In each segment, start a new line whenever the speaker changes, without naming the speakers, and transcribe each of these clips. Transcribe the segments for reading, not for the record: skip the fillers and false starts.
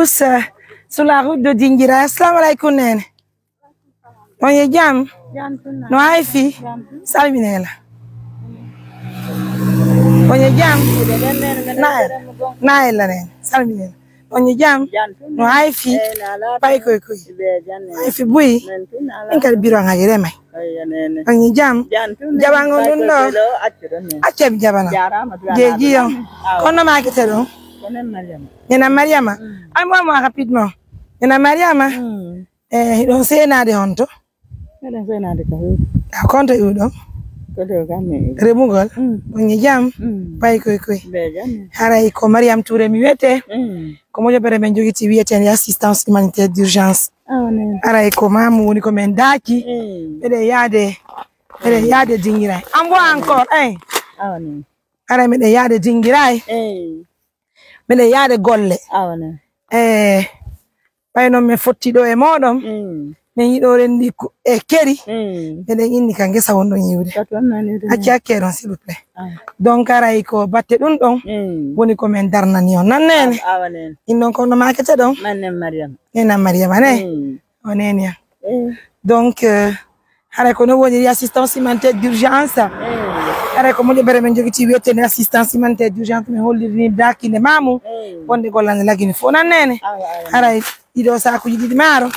tous sur la route de Dingira. Assalamu alaikum nene. On y jam. No ay fi. Salminela. On y jam. Na la nene. Salminela. On y jam. No ay fi. Pay koy. Ay fi buy. Inkal biro ngajere may. On y jam. Jabango nundo. Achem jabana. Jeji yo. Kono ma kitelo. Nena Mariama. Ay moi rapidement. Nena Mariama. Don se na de honto. Se na de ko. Konto yudo. Kodo gamme. Remugol. Onyi jam. Pay koy. Haray ko Mariam Touré mi wete. Ko mo jobere men jogiti wiete ni assistance humanitaire d'urgence. Haray ko mamu woni ko men daki. Bede yade dingira. Ambo encore Haray me de yade dingira. Mele yaade golle payno me fottido e modom me yido rendi e keri mele inni kan gesa wondo yiwde acca don s'il vous plaît donc aray ko batte dun don woni ko men darnani on nanene indon ko no makete don nena Mariama ne onenia donc aray ko no woni assistance humanitaire d'urgence aray ko mo bere men jogiti wete ne assistance humanitaire d'urgence me holliri daki ne mamu wonde gollande lagini fo nanene aray ido sa ko yidi maro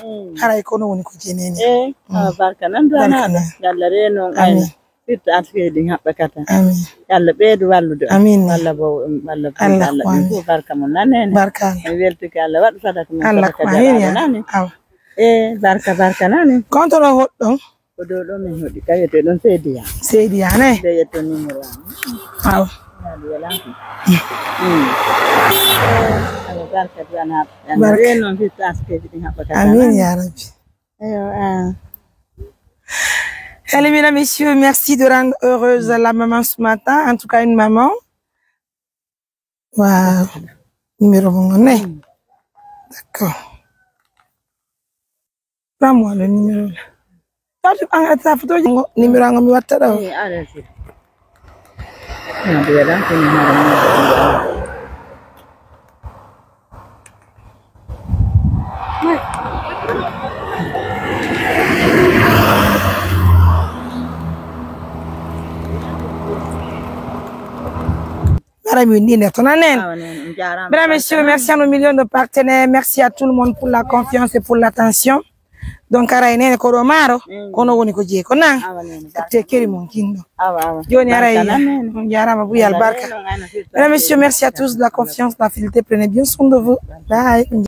aray ko no woni ko jenene
barka nan dana yalla reno ay fit atfedi habbe kata yalla beedu wallude walla bo walla Allah barka mon nanene
barka
welti ka Allah wadu sadaka mon
Allah ko nani
barka nani
kontoro hoddo
do min hodi kayete don Seydiya
ne
deyeto numéro
aw Amin ya Rabbi. Allez, mesdames, messieurs, merci de rendre heureuse la maman ce matin. En tout cas, une maman. Waouh. Numéro bon, d'accord. Prends-moi le numéro là. Ta photo numéro ngam watta do Mesdames, messieurs, merci à nos millions de partenaires, merci à tout le monde pour la confiance et pour l'attention. Donc aray nene ko do maro kono woni ko je ko nan te keri mon kindo joni aray on jarama bu yal barka. Mesdames, messieurs, merci à tous de la confiance, de la fidélité, prenez bien soin de vous. Bye.